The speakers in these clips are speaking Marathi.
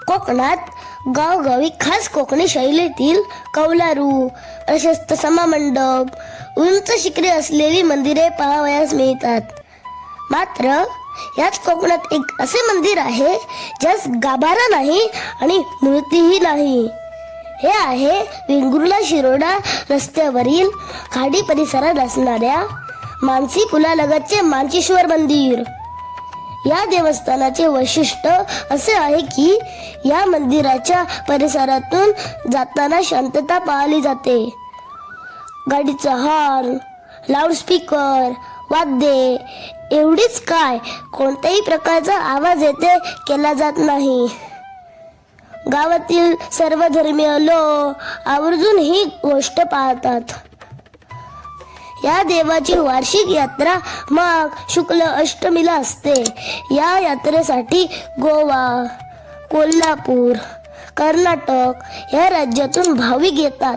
कोकणात गावोगावी खास कोकणी शैलीतील कौलारू, प्रशस्त समामंडप, उंच शिखरे असलेली मंदिरे पाहावयास मिळतात. मात्र याच कोकणात एक असे मंदिर आहे ज्यास गाभारा नाही आणि मूर्तीही नाही. हे आहे वेंगुर्ला शिरोडा रस्त्यावरील खाडी परिसरात असणाऱ्या मानसी पुलालगतचे मांचेश्वर मंदिर. या देवस्थानाचे वैशिष्ट्य असे आहे की या मंदिराच्या परिसरातून जाताना शांतता पाळली जाते. गाडीचा हॉर्न, लाऊडस्पीकर, वाद्ये एवढीच काय कोणत्याही प्रकारचा आवाज येथे केला जात नाही. गावातील सर्व धर्मीय लोक आवर्जून ही गोष्ट पाहतात. या देवाची वार्षिक यात्रा माघ शुक्ल अष्टमीला असते. या यात्रेसाठी गोवा, कोल्हापूर, कर्नाटक या राज्यातून भाविक येतात.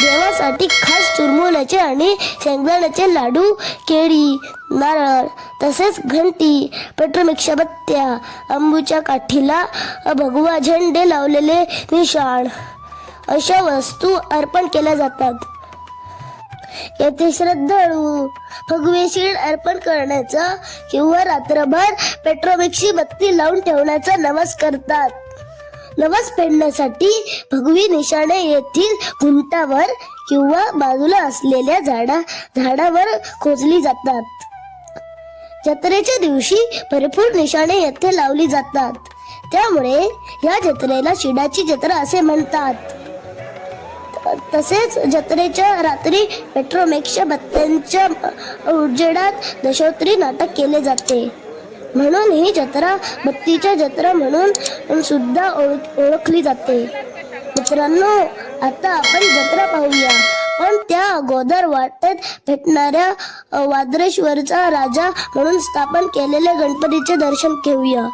देवासाठी खास चुरमुल्याचे आणि शेंगदाण्याचे लाडू, केळी, नारळ तसेच घंटी, पेट्रोमेक्षा बत्त्या, अंबूच्या काठीला भगवा झेंडे लावलेले निशाण अशा वस्तू अर्पण केल्या जातात. येथे श्रद्धाळू भगवे शीळ अर्पण करण्याचा किंवा रात्रभर पेट्रोमेक्षी बत्ती लावून ठेवण्याचा नवस करतात. नवस फेडण्यासाठी भगवी निशाणे येथील घुमटावर किंवा बाजूला असलेल्या झाडावर खोचली जातात. जत्रेच्या दिवशी भरपूर निशाणे येथे लावली जातात. त्यामुळे या जत्रेला शिडाची जत्रा असे म्हणतात. तसेच जत्रेच्या रात्री पेट्रोमेक्षा बत्त्यांच्या उजेडात दशोत्री नाटक केले जाते. म्हणून ही जत्रा बत्तीच्या जत्रा म्हणून सुद्धा ओळखली जाते. मित्रांनो, आता आपण जत्रा पाहूया, पण त्या अगोदर वाटेत भेटणाऱ्या वाद्रेश्वरचा राजा म्हणून स्थापन केलेले गणपतीचे दर्शन घेऊया.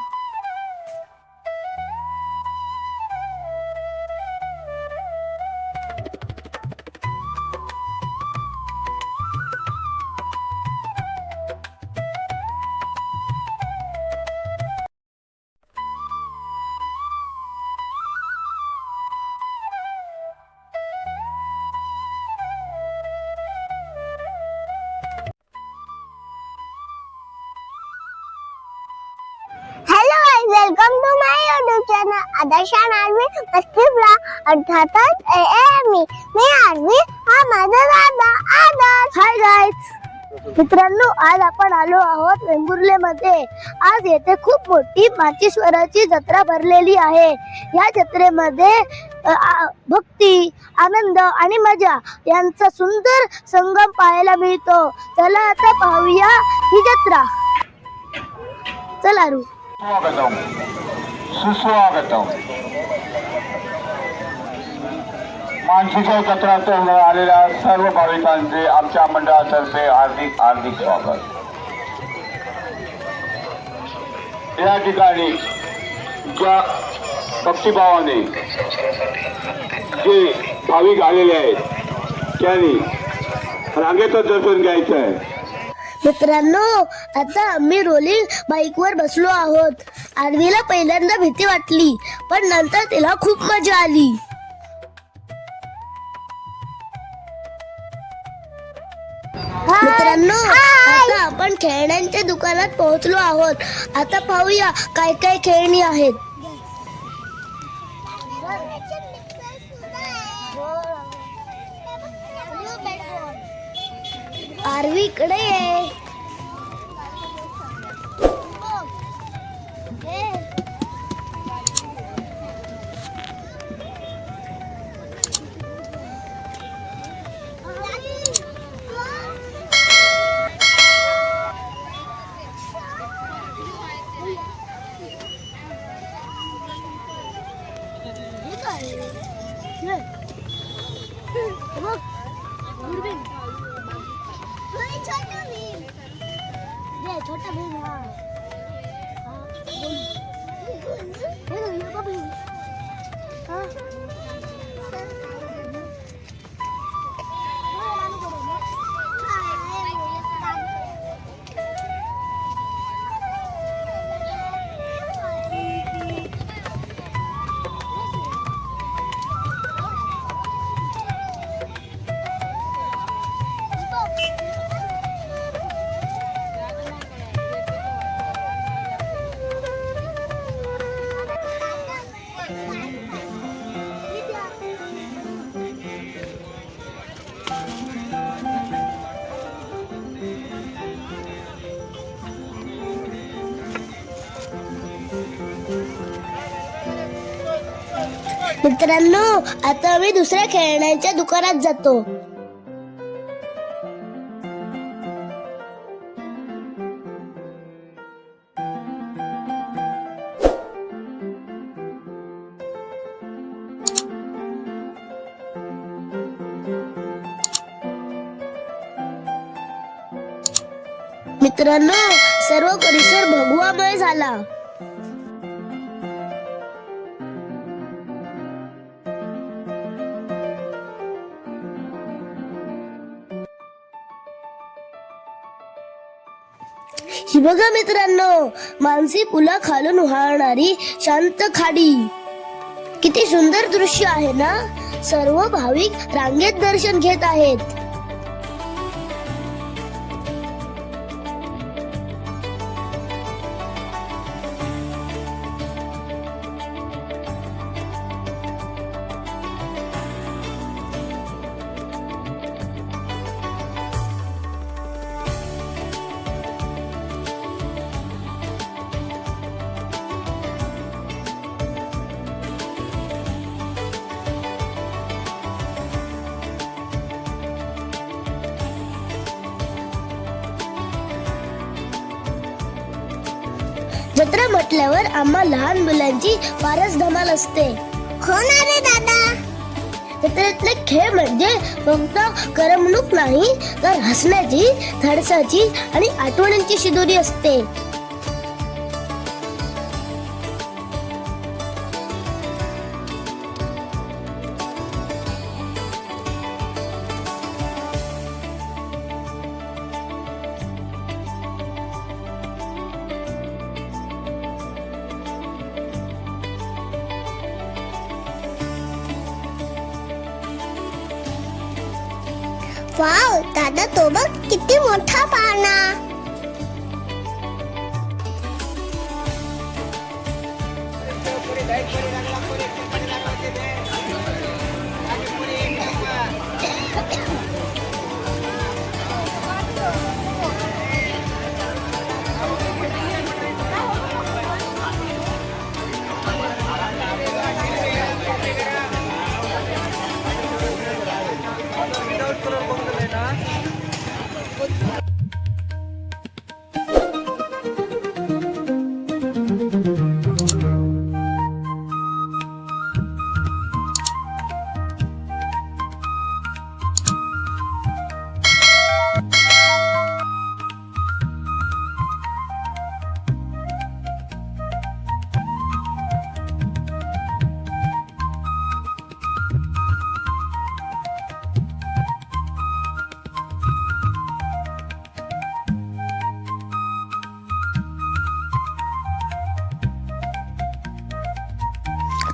Welcome to my YouTube channel Adarsh Arvi पस्तीसला अर्थातच मी आर्वी हा माझा दादा आदर्श. हाय गाईज, मित्रांनो, आज आपण आलो आहोत वेंगुर्लेमध्ये. आज येथे खूप मोठी मांचेश्वराची जत्रा भरलेली आहे. या जत्रेमध्ये भक्ती, आनंद आणि मजा यांचा सुंदर संगम पाहायला मिळतो. चला आता पाहूया ही जत्रा. चला रू. स्वागतम सुस्वागतम. मानसीच्या जत्रातून आलेल्या सर्व भाविकांचे आमच्या मंडळातर्फे हार्दिक हार्दिक स्वागत. या ठिकाणी ज्या भक्तिभावाने जे भाविक आलेले आहेत त्यांनी रांगेतच दर्शन घ्यायचं आहे. मित्रांनो, आता आम्ही रोलिंग बाईकवर बसलो आहोत. आरवीला पहिल्यांदा भीती वाटली, पण नंतर तिला खूप मजा आली. मित्रांनो, आता आपण खेळण्यांच्या दुकानात पोहोचलो आहोत. आता पाहूया काय काय खेळणी आहेत. आरवी इकडे आहे. छोटा भीम हा. मित्रांनो, आता आम्ही दुसऱ्या खेळण्यांच्या दुकानात जातो. मित्रांनो, सर्व परिसर भगवामय झाला. ही बघा मित्रांनो, मानसी पुला खालून वाहणारी शांत खाडी. किती सुंदर दृश्य आहे ना. सर्व भाविक रांगेत दर्शन घेत आहेत. जत्रा म्हटल्यावर आम्हा लहान मुलांची फारच धमाल असते. हो ना रे दादा. जत्रेतले खेळ म्हणजे फक्त करमणूक नाही, तर हसण्याची, धाडसाची आणि आठवणींची शिदोरी असते. वाव दादा, तो बघ किती मोठा पाळणा.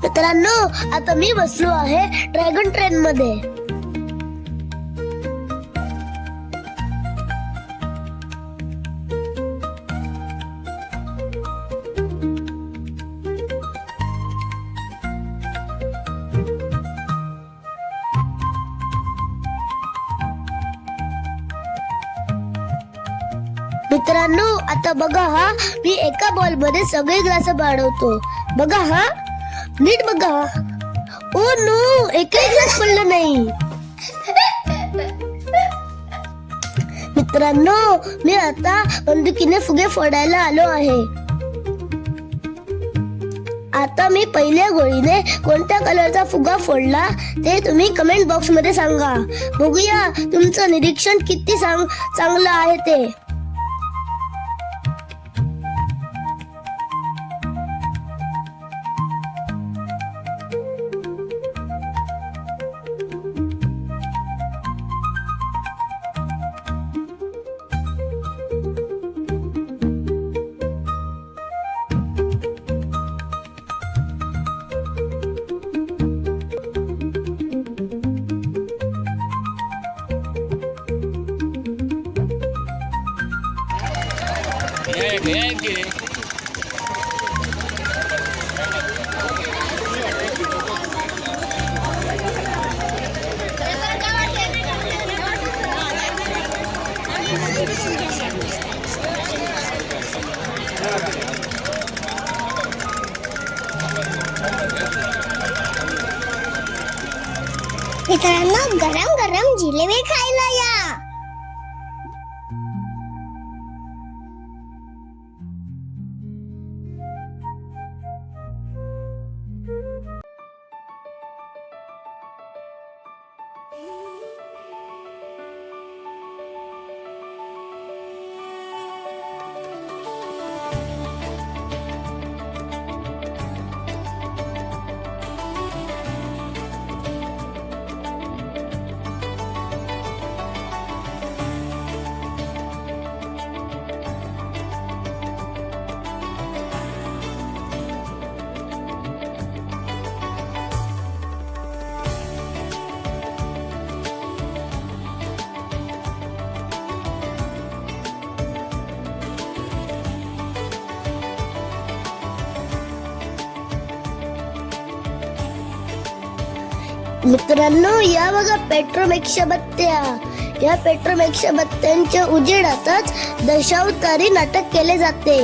मित्रांनो, आता मी बसलो आहे ड्रॅगन ट्रेन मध्ये. मित्रांनो, आता बघा हा, मी एका बॉल मध्ये सगळे ग्लास पाडवतो. बघा हा, नीट बघा. ओ नो, एकही ग्लास पडला नाही. मित्रांनो, मी आता बंदुकीने फुगे फोडायला आलो आहे. आता मी पहिल्या गोळीने कोणत्या कलरचा फुगा फोडला ते तुम्ही कमेंट बॉक्स मध्ये सांगा. बघूया तुमचं निरीक्षण किती चांगलं आहे ते. मित्रांनो, गरम गरम जिलेबी खायला या. मित्रांनो, या बघा पेट्रोमॅक्सच्या बत्त्या. या पेट्रोमॅक्सच्या बत्त्यांच्या उजेडातच दशावतारी नाटक केले जाते.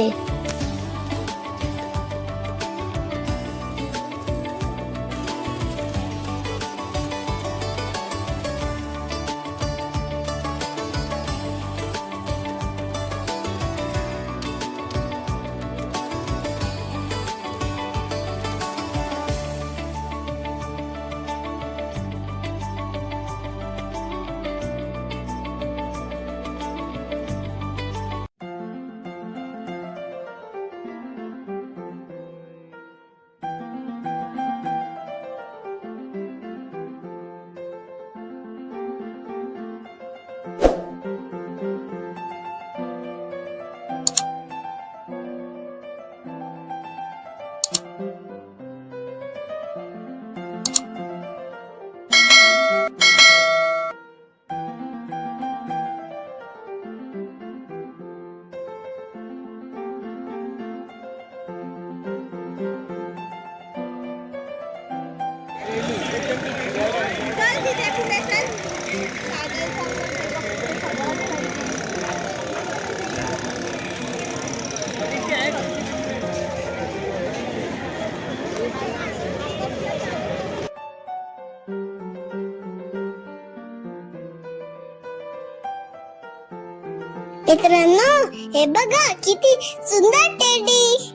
मित्रांनो, हे बघा किती सुंदर टेडी.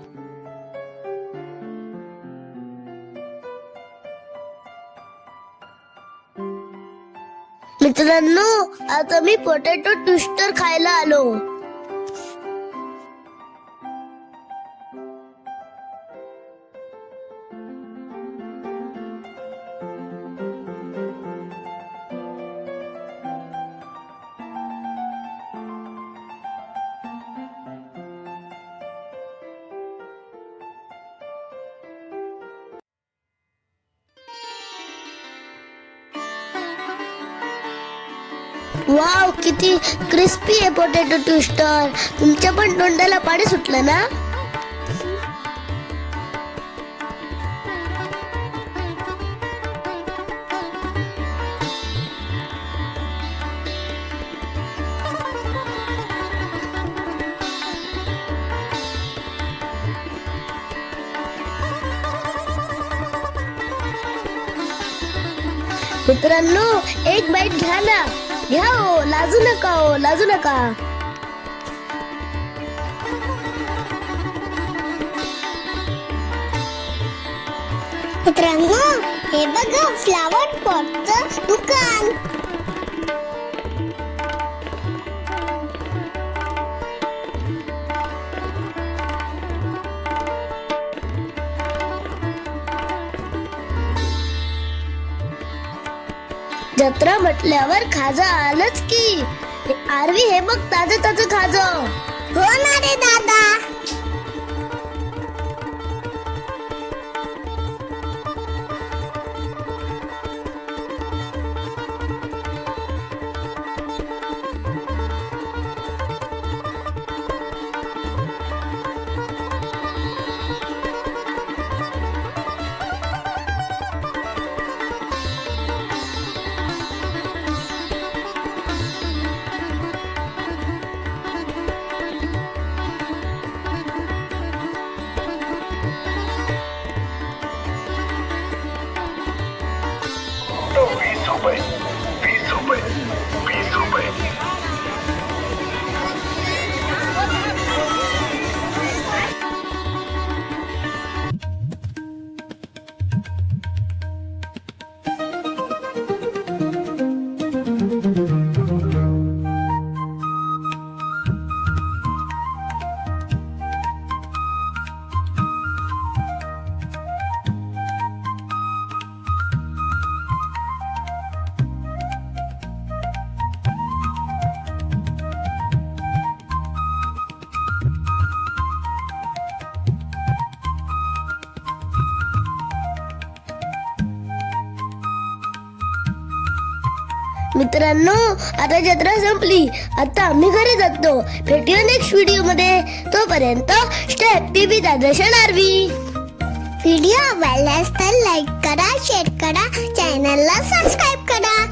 मित्रांनो, आता मी पोटॅटो ट्विस्टर खायला आलो. वाव, किती क्रिस्पी आहे पोटॅटो ट्विस्टर. तुमच्या पण तोंडाला पाणी सुटलं ना? मित्रांनो, एक बाईट घ्या ना. घ्या हो, लाजू नका हो, लाजू नका. मित्रांनो, हे बघा फ्लावर पॉटचं दुकान. जत्रा म्हटल्यावर खाजा आलंच की. आरवी, हे बघ ताजं ताजं खाजं. हो ना रे दादा. रुपये, 20 रुपये, 20 रुपये. मित्रांनो, आता जत्रा संपली. आता आम्ही घरी जातो. भेटूया नेक्स्ट व्हिडिओ मध्ये. तोपर्यंत स्टे ऍक्टिव्ह विथ आदर्शन आरवी. व्हिडिओ आवडल्यास तर लाईक करा, शेअर करा, चॅनलला सबस्क्राईब करा.